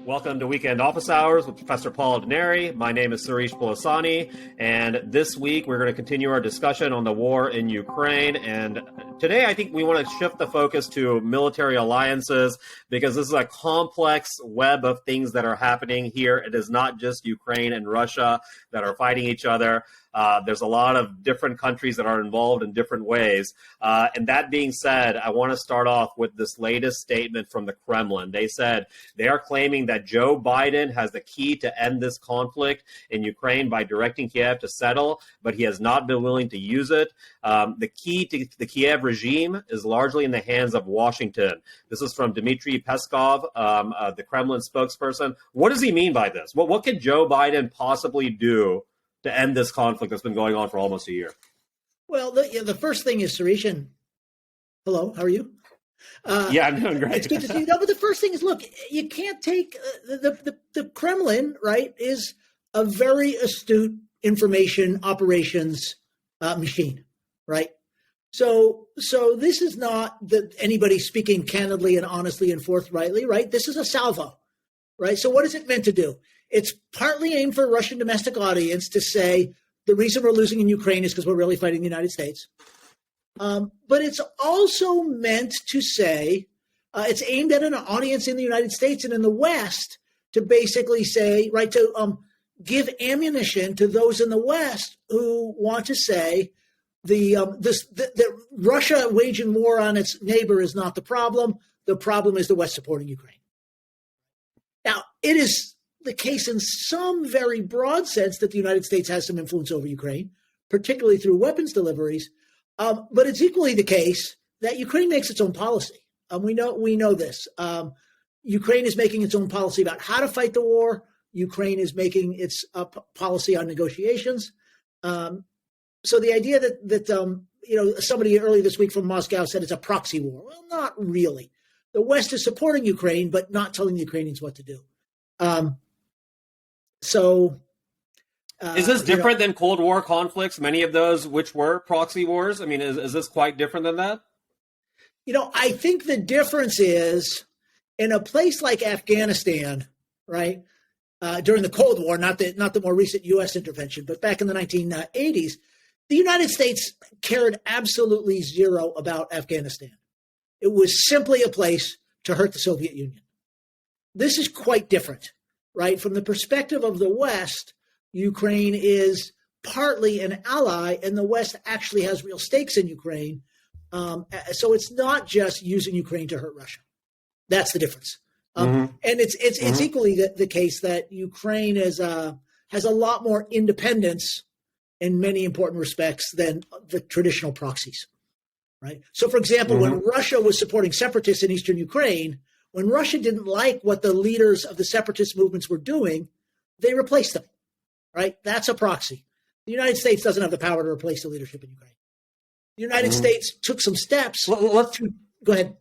Welcome to Weekend Office Hours with Professor Paul Denari. My name is Sirish Pulusani, and this week we're going to continue our discussion on the war in Ukraine. And today I think we want to shift the focus to military alliances, because this is a complex web of things that are happening here. It is not just Ukraine and Russia that are fighting each other. There's a lot of different countries that are involved in different ways. And that being said, I want to start off with this latest statement from the Kremlin. They said they are claiming that Joe Biden has the key to end this conflict in Ukraine by directing Kiev to settle, but he has not been willing to use it. The key to the Kiev regime is largely in the hands of Washington. This is from Dmitry Peskov, the Kremlin spokesperson. What does he mean by this? What could Joe Biden possibly do to end this conflict that's been going on for almost a year? Well, the first thing is, Sirish, and hello, how are you? Yeah, I'm doing great. It's good to see you. No, but the first thing is, look, you can't take the Kremlin, right, is a very astute information operations machine, right? So this is not anybody speaking candidly and honestly and forthrightly, right? This is a salvo, right? So what is it meant to do? It's partly aimed for a Russian domestic audience to say the reason we're losing in Ukraine is because we're really fighting the United States. But it's also meant to say, it's aimed at an audience in the United States and in the West to basically say, right, to give ammunition to those in the West who want to say that Russia waging war on its neighbor is not the problem. The problem is the West supporting Ukraine. Now, it is the case in some very broad sense that the United States has some influence over Ukraine, particularly through weapons deliveries. But it's equally the case that Ukraine makes its own policy. We know this. Ukraine is making its own policy about how to fight the war. Ukraine is making its policy on negotiations. So the idea that somebody earlier this week from Moscow said it's a proxy war. Well, not really. The West is supporting Ukraine, but not telling the Ukrainians what to do. Is this different than Cold War conflicts, many of those which were proxy wars? I mean, is this quite different than that? I think the difference is in a place like Afghanistan, right, during the Cold War, not the more recent U.S. intervention, but back in the 1980s, the United States cared absolutely zero about Afghanistan. It was simply a place to hurt the Soviet Union. This is quite different, right? From the perspective of the West, Ukraine is partly an ally, and the West actually has real stakes in Ukraine. So it's not just using Ukraine to hurt Russia. That's the difference. And it's equally the case that Ukraine has a lot more independence in many important respects than the traditional proxies, right? So, for example, when Russia was supporting separatists in eastern Ukraine, when Russia didn't like what the leaders of the separatist movements were doing, they replaced them, right? That's a proxy. The United States doesn't have the power to replace the leadership in Ukraine. The United States took some steps. Go ahead.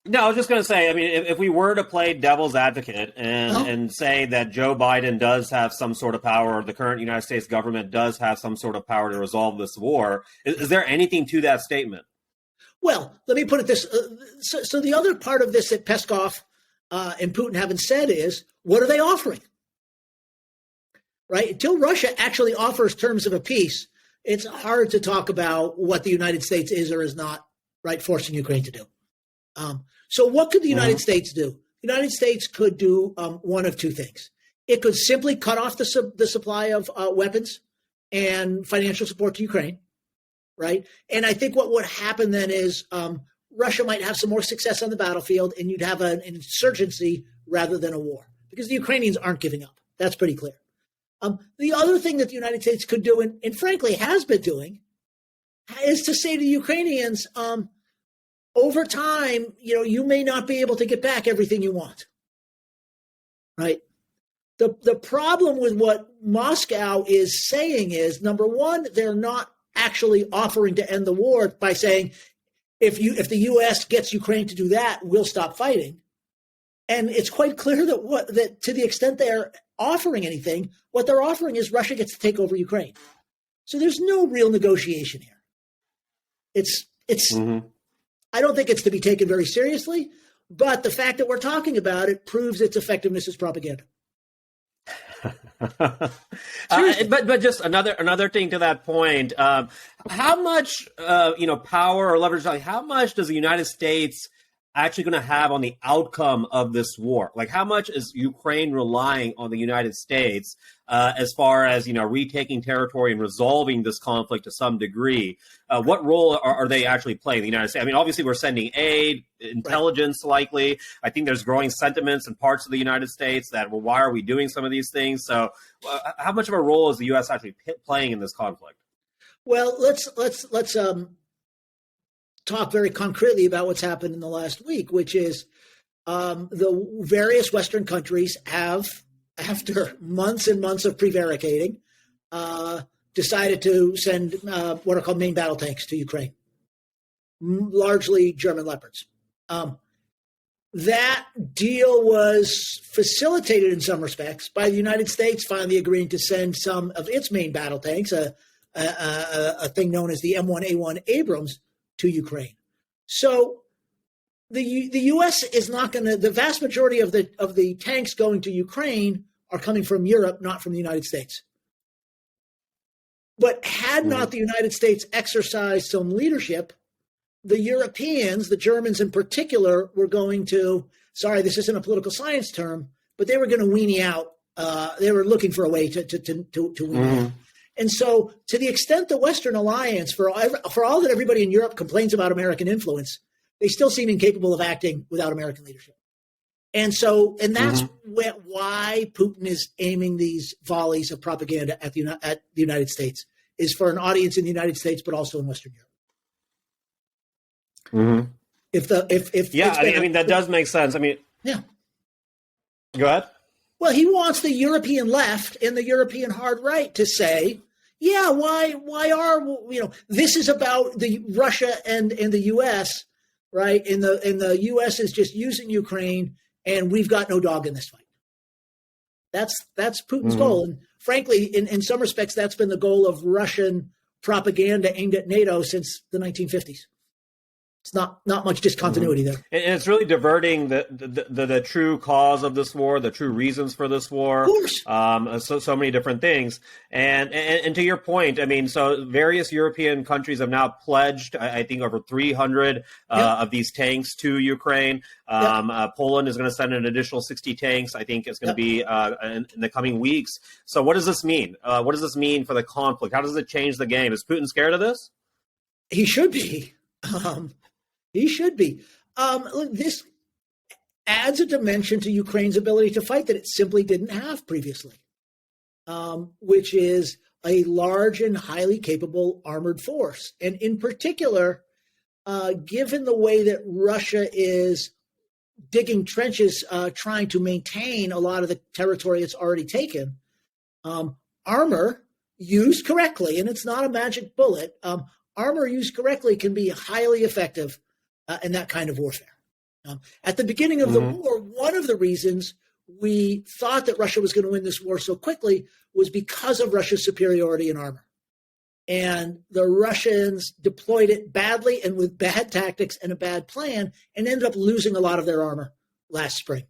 No, I was just going to say, I mean, if we were to play devil's advocate and say that Joe Biden does have some sort of power, or the current United States government does have some sort of power to resolve this war, is there anything to that statement? Well, let me put it this. So the other part of this that Peskov and Putin haven't said is, what are they offering? Right? Until Russia actually offers terms of a peace, it's hard to talk about what the United States is or is not, right, forcing Ukraine to do. So what could the United States do? The United States could do one of two things. It could simply cut off the supply of weapons and financial support to Ukraine, right? And I think what would happen then is Russia might have some more success on the battlefield, and you'd have an insurgency rather than a war, because the Ukrainians aren't giving up. That's pretty clear. The other thing that the United States could do, and frankly has been doing, is to say to the Ukrainians, over time, you may not be able to get back everything you want, right? The problem with what Moscow is saying is, number one, they're not actually offering to end the war by saying, if the U.S. gets Ukraine to do that, we'll stop fighting. And it's quite clear that to the extent they're offering anything. What they're offering is Russia gets to take over Ukraine. So there's no real negotiation here. It's. I don't think it's to be taken very seriously, but the fact that we're talking about it proves its effectiveness as propaganda. But just another thing to that point, how much power or leverage, like how much does the United States actually going to have on the outcome of this war? Like how much is Ukraine relying on the United States as far as retaking territory and resolving this conflict to some degree? What role are they actually playing, the United States? I mean, obviously we're sending aid, intelligence likely. I think there's growing sentiments in parts of the United States that, well, why are we doing some of these things? So how much of a role is the U.S. actually playing in this conflict? Well, let's talk very concretely about what's happened in the last week, which is the various Western countries have, after months and months of prevaricating, decided to send what are called main battle tanks to Ukraine, largely German Leopards. That deal was facilitated in some respects by the United States finally agreeing to send some of its main battle tanks, a thing known as the M1A1 Abrams, to Ukraine. So the U.S. is not going to. The vast majority of the tanks going to Ukraine are coming from Europe, not from the United States. But had not the United States exercised some leadership, the Europeans, the Germans in particular, were going to. Sorry, this isn't a political science term, but they were going to weenie out. They were looking for a way to weenie out. And so, to the extent the Western alliance, for all that everybody in Europe complains about American influence, they still seem incapable of acting without American leadership. And so, and that's why Putin is aiming these volleys of propaganda at the United States, is for an audience in the United States, but also in Western Europe. I mean that does make sense. I mean, yeah. Go ahead. Well, he wants the European left and the European hard right to say, yeah, why are this is about the Russia and the U.S., right? And the U.S. is just using Ukraine, and we've got no dog in this fight. That's Putin's goal, and frankly, in some respects, that's been the goal of Russian propaganda aimed at NATO since the 1950s. It's not much discontinuity there. And it's really diverting the true cause of this war, the true reasons for this war. Of course. So many different things. And to your point, I mean, so various European countries have now pledged, I think, over 300 of these tanks to Ukraine. Poland is going to send an additional 60 tanks. I think it's going to be in the coming weeks. So what does this mean? What does this mean for the conflict? How does it change the game? Is Putin scared of this? He should be. He should be. This adds a dimension to Ukraine's ability to fight that it simply didn't have previously, which is a large and highly capable armored force. And in particular, given the way that Russia is digging trenches, trying to maintain a lot of the territory it's already taken, armor used correctly, and it's not a magic bullet, armor used correctly can be highly effective in that kind of warfare. At the beginning of the war, one of the reasons we thought that Russia was going to win this war so quickly was because of Russia's superiority in armor. And the Russians deployed it badly and with bad tactics and a bad plan and ended up losing a lot of their armor last spring.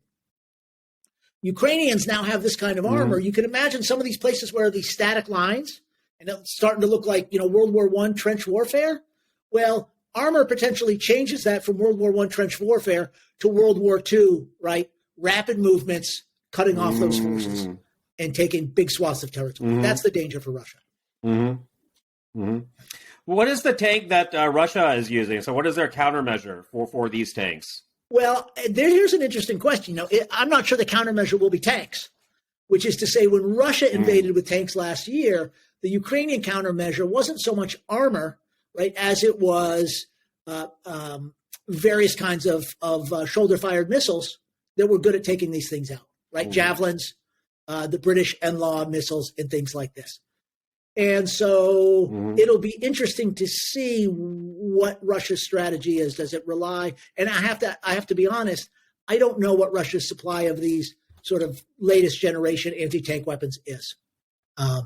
Ukrainians now have this kind of armor. You can imagine some of these places where these static lines, and it's starting to look like, World War I trench warfare. Well, armor potentially changes that from World War I trench warfare to World War II, right? Rapid movements, cutting off those forces and taking big swaths of territory. That's the danger for Russia. What is the tank that Russia is using? So what is their countermeasure for these tanks? Well, here's an interesting question. I'm not sure the countermeasure will be tanks, which is to say when Russia invaded with tanks last year, the Ukrainian countermeasure wasn't so much armor, right, as it was various kinds of shoulder-fired missiles that were good at taking these things out, right? Javelins, the British NLAW missiles, and things like this. And so it'll be interesting to see what Russia's strategy is. Does it rely? And I have to be honest. I don't know what Russia's supply of these sort of latest generation anti-tank weapons is. I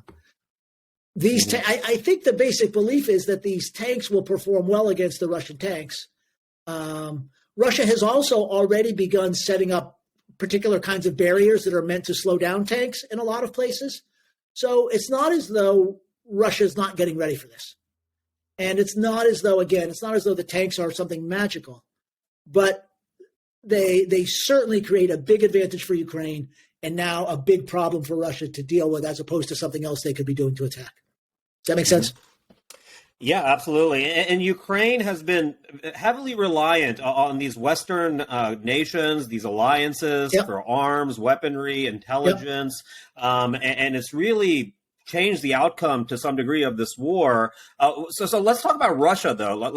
think the basic belief is that these tanks will perform well against the Russian tanks. Russia has also already begun setting up particular kinds of barriers that are meant to slow down tanks in a lot of places. So it's not as though Russia's not getting ready for this. And it's not as though the tanks are something magical, but they certainly create a big advantage for Ukraine and now a big problem for Russia to deal with as opposed to something else they could be doing to attack. Does that make sense? Yeah, absolutely. And Ukraine has been heavily reliant on these Western nations, these alliances for arms, weaponry, intelligence, and it's really changed the outcome to some degree of this war. So let's talk about Russia, though.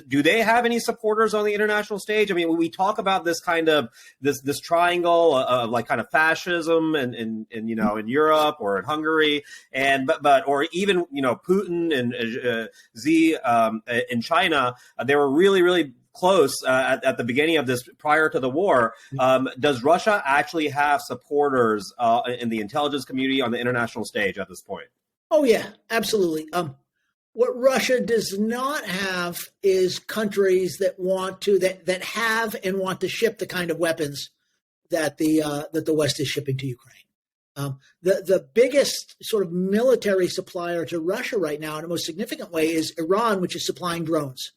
Do they have any supporters on the international stage? I mean, we talk about this kind of this triangle of like kind of fascism in Europe or in Hungary, but or even Putin and Xi in China. They were really close at the beginning of this, prior to the war. Does Russia actually have supporters in the intelligence community on the international stage at this point? Oh, yeah, absolutely. What Russia does not have is countries that have and want to ship the kind of weapons that the West is shipping to Ukraine. The biggest sort of military supplier to Russia right now in a most significant way is Iran, which is supplying drones.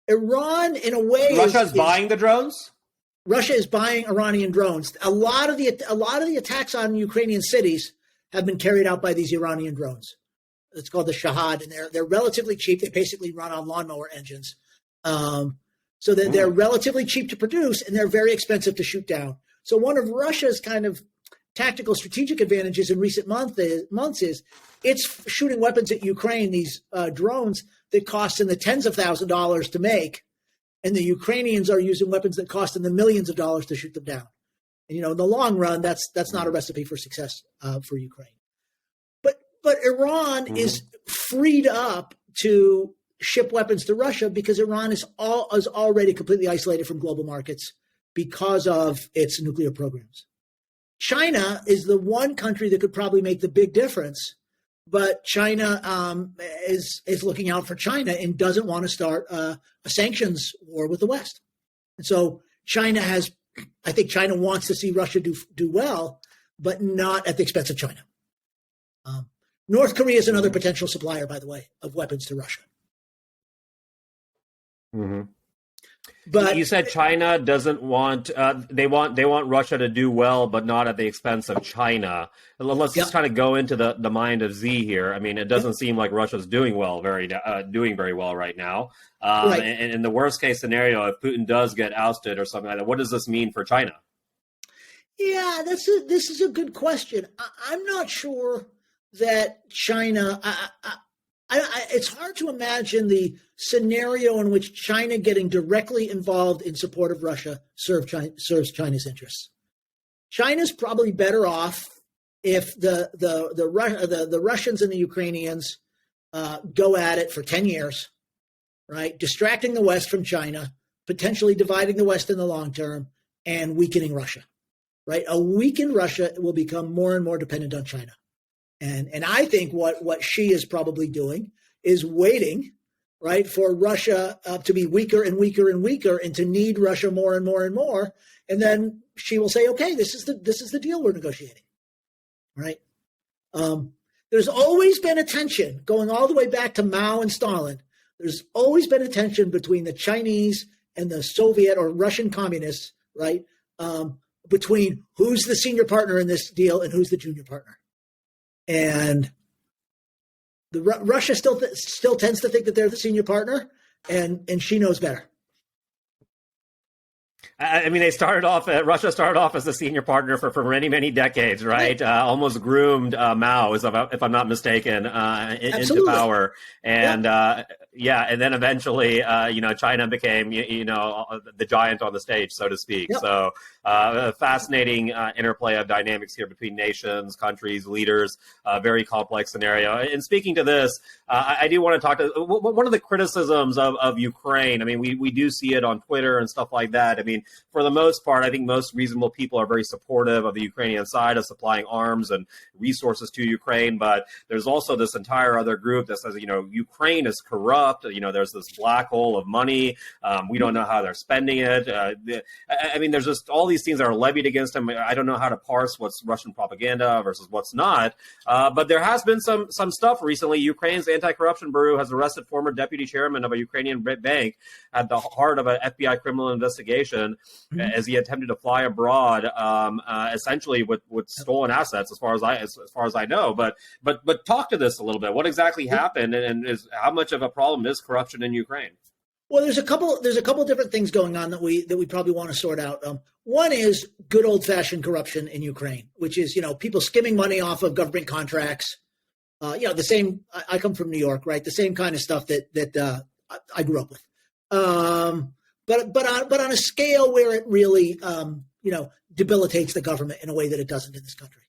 Iran, in a way, Russia is buying the drones. Russia is buying Iranian drones. A lot of the attacks on Ukrainian cities have been carried out by these Iranian drones. It's called the Shahad, and they're relatively cheap. They basically run on lawnmower engines, so they're relatively cheap to produce, and they're very expensive to shoot down. So one of Russia's kind of tactical strategic advantages in recent months is it's shooting weapons at Ukraine, these drones that cost in the tens of thousands of dollars to make, and the Ukrainians are using weapons that cost in the millions of dollars to shoot them down. And, in the long run, that's not a recipe for success for Ukraine. But Iran is freed up to ship weapons to Russia because Iran is already completely isolated from global markets because of its nuclear programs. China is the one country that could probably make the big difference. But China is looking out for China and doesn't want to start a sanctions war with the West. And so I think China wants to see Russia do well, but not at the expense of China. North Korea is another potential supplier, by the way, of weapons to Russia. Mm-hmm. But you said China doesn't want they want Russia to do well, but not at the expense of China. Let's just kind of go into the mind of Z here. I mean, it doesn't seem like Russia's doing very well right now. And in the worst case scenario, if Putin does get ousted or something like that, what does this mean for China? Yeah, this is a good question. I'm not sure that China. It's hard to imagine the scenario in which China getting directly involved in support of Russia serves China's interests. China's probably better off if the Russians and the Ukrainians go at it for 10 years, right? Distracting the West from China, potentially dividing the West in the long term, and weakening Russia, right? A weakened Russia will become more and more dependent on China. And I think what she is probably doing is waiting, right, for Russia to be weaker and weaker and weaker, and to need Russia more and more and more. And then she will say, "Okay, this is the deal we're negotiating," right? There's always been a tension going all the way back to Mao and Stalin. There's always been a tension between the Chinese and the Soviet or Russian communists, right? Between who's the senior partner in this deal and who's the junior partner. And Russia still tends to think that they're the senior partner, and she knows better. I mean, Russia started off as the senior partner for many, many decades, right? Almost groomed Mao, if I'm not mistaken, into power. And and then eventually, China became, the giant on the stage, so to speak. Yep. So Fascinating interplay of dynamics here between nations, countries, leaders, very complex scenario. And speaking to this, I do want to talk to one of the criticisms of Ukraine. I mean, we do see it on Twitter and stuff like that. I mean, for the most part, I think most reasonable people are very supportive of the Ukrainian side of supplying arms and resources to Ukraine. But there's also this entire other group that says, Ukraine is corrupt. There's this black hole of money. We don't know how they're spending it. I mean, there's just all these things that are levied against them. I don't know how to parse what's Russian propaganda versus what's not. But there has been some stuff recently. Ukraine's anti-corruption bureau has arrested former deputy chairman of a Ukrainian bank at the heart of an FBI criminal investigation as he attempted to fly abroad, essentially with stolen assets, as far as I know. But talk to this a little bit. What exactly happened, and how much of a problem is corruption in Ukraine? Well, there's a couple different things going on that we probably want to sort out. One is good old fashioned corruption in Ukraine, which is people skimming money off of government contracts. The same. I come from New York, right? The same kind of stuff that I grew up with. But on a scale where it really debilitates the government in a way that it doesn't in this country.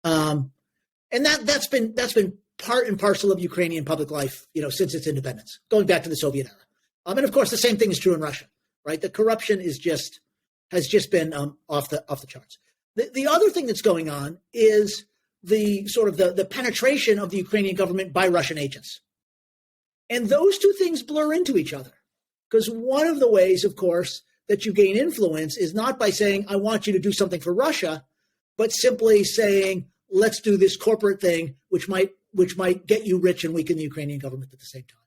And that's been part and parcel of Ukrainian public life, since its independence, going back to the Soviet era. And of course, the same thing is true in Russia, right? The corruption has just been off the charts. The other thing that's going on is the sort of the penetration of the Ukrainian government by Russian agents. And those two things blur into each other, because one of the ways, of course, that you gain influence is not by saying, I want you to do something for Russia, but simply saying, let's do this corporate thing, which might get you rich and weaken the Ukrainian government at the same time.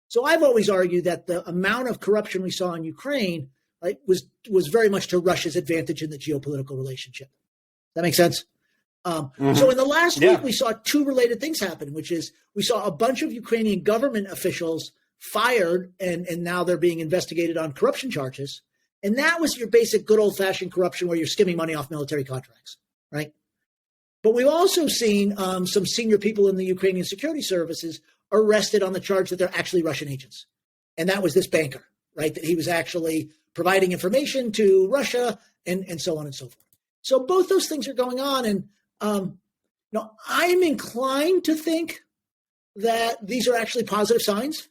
So I've always argued that the amount of corruption we saw in Ukraine, right, was very much to Russia's advantage in the geopolitical relationship. That makes sense? So in the last week, we saw two related things happen, which is we saw a bunch of Ukrainian government officials fired, and now they're being investigated on corruption charges. And that was your basic good old-fashioned corruption where you're skimming money off military contracts, right? But we've also seen some senior people in the Ukrainian security services arrested on the charge that they're actually Russian agents. And that was this banker, right, that he was actually providing information to Russia and so on and so forth. So both those things are going on. And, I'm inclined to think that these are actually positive signs.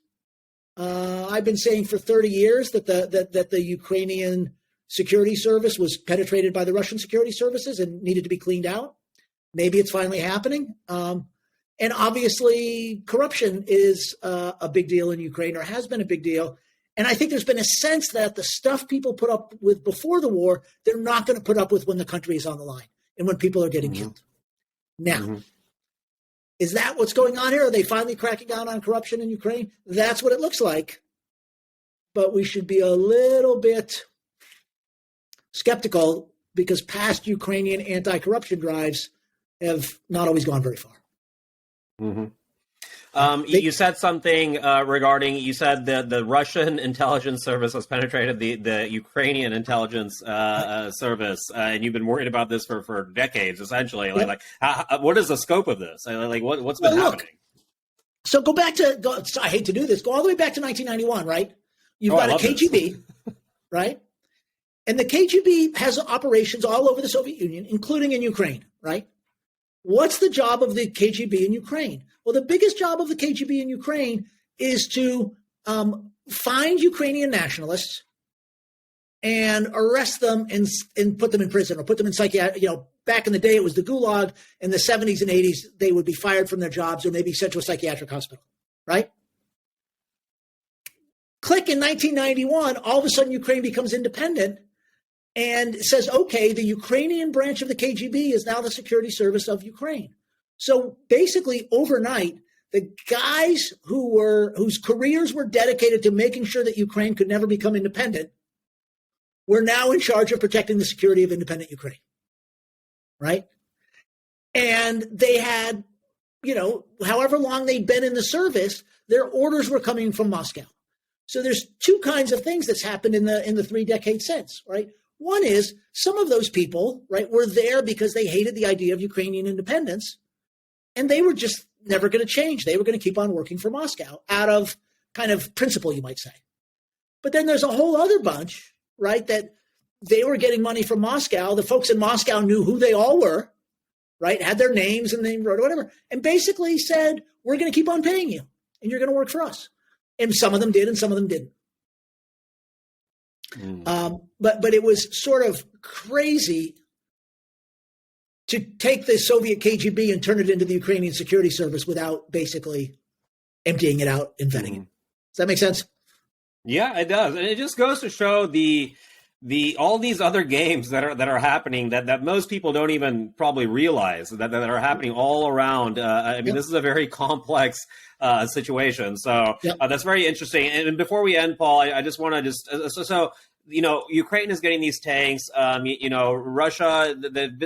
I've been saying for 30 years that the Ukrainian security service was penetrated by the Russian security services and needed to be cleaned out. Maybe it's finally happening. And obviously, corruption is a big deal in Ukraine, or has been a big deal. And I think there's been a sense that the stuff people put up with before the war, they're not going to put up with when the country is on the line and when people are getting killed. Now, is that what's going on here? Are they finally cracking down on corruption in Ukraine? That's what it looks like. But we should be a little bit skeptical, because past Ukrainian anti-corruption drives have not always gone very far. You said something regarding, you said the Russian intelligence service has penetrated the Ukrainian intelligence service, and you've been worried about this for decades, essentially. Yep. What is the scope of this? What's been happening? So I hate to do this, go all the way back to 1991, right? You've got a KGB, right? And the KGB has operations all over the Soviet Union, including in Ukraine, right? What's the job of the KGB in Ukraine? Well, the biggest job of the KGB in Ukraine is to find Ukrainian nationalists and arrest them and put them in prison, or put them in psychiatric. Back in the day, it was the Gulag. In the 70s and 80s, they would be fired from their jobs or maybe sent to a psychiatric hospital, right? Click in 1991, all of a sudden Ukraine becomes independent and says, okay, the Ukrainian branch of the KGB is now the security service of Ukraine. So basically, overnight, the guys whose careers were dedicated to making sure that Ukraine could never become independent were now in charge of protecting the security of independent Ukraine, right? And they had, however long they'd been in the service, their orders were coming from Moscow. So there's two kinds of things that's happened in the 3 decades since, right? One is some of those people, right, were there because they hated the idea of Ukrainian independence, and they were just never going to change. They were going to keep on working for Moscow out of kind of principle, you might say. But then there's a whole other bunch, right, that they were getting money from Moscow. The folks in Moscow knew who they all were, right? Had their names and they wrote whatever, and basically said, we're going to keep on paying you and you're going to work for us. And some of them did and some of them didn't. But it was sort of crazy to take the Soviet KGB and turn it into the Ukrainian security service without basically emptying it out and vetting it. Does that make sense? Yeah, it does. And it just goes to show the all these other games that are happening that most people don't even probably realize that are happening all around. I mean, This is a very complex situation. So that's very interesting. And before we end, Paul, I just want to Ukraine is getting these tanks. Russia,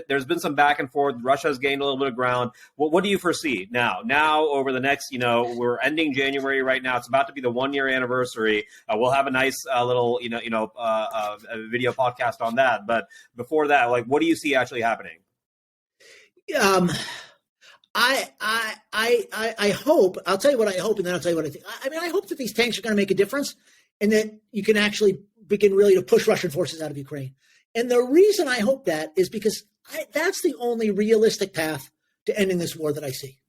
there's been some back and forth. Russia's gained a little bit of ground. What do you foresee now? Now, over the next, we're ending January right now. It's about to be the 1-year anniversary. We'll have a nice little, video podcast on that. But before that, like, what do you see actually happening? I hope. I'll tell you what I hope, and then I'll tell you what I think. I mean, I hope that these tanks are going to make a difference, and that you can actually begin really to push Russian forces out of Ukraine. And the reason I hope that is because that's the only realistic path to ending this war that I see,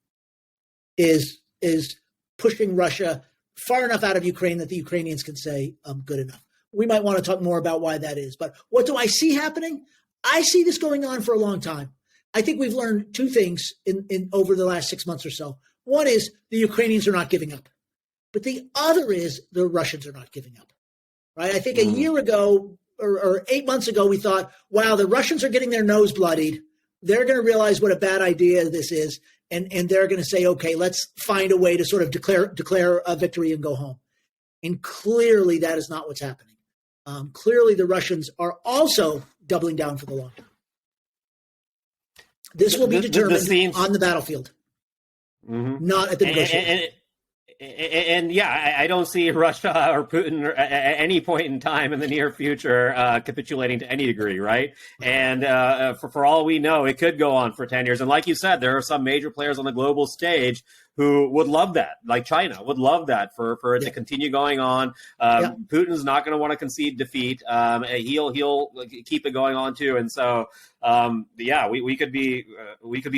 is pushing Russia far enough out of Ukraine that the Ukrainians can say, good enough. We might want to talk more about why that is. But what do I see happening? I see this going on for a long time. I think we've learned two things in over the last 6 months or so. One is the Ukrainians are not giving up. But the other is the Russians are not giving up. Right? I think a year ago or 8 months ago, we thought, wow, the Russians are getting their nose bloodied. They're going to realize what a bad idea this is. And they're going to say, okay, let's find a way to sort of declare a victory and go home. And clearly that is not what's happening. Clearly the Russians are also doubling down for the long term. This will be determined on the battlefield, not at the negotiation. And I don't see Russia or Putin at any point in time in the near future capitulating to any degree, right? And for all we know, it could go on for 10 years. And like you said, there are some major players on the global stage who would love that, like China would love that for it to continue going on. Putin's not going to want to concede defeat. He'll keep it going on too. And so, we could be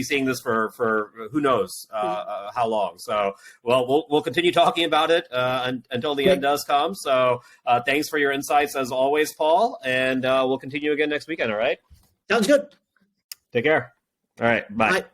seeing this for who knows how long. So, well, we'll continue talking about it until the end does come. So, thanks for your insights as always, Paul. And we'll continue again next weekend. All right. Sounds good. Take care. All right. Bye.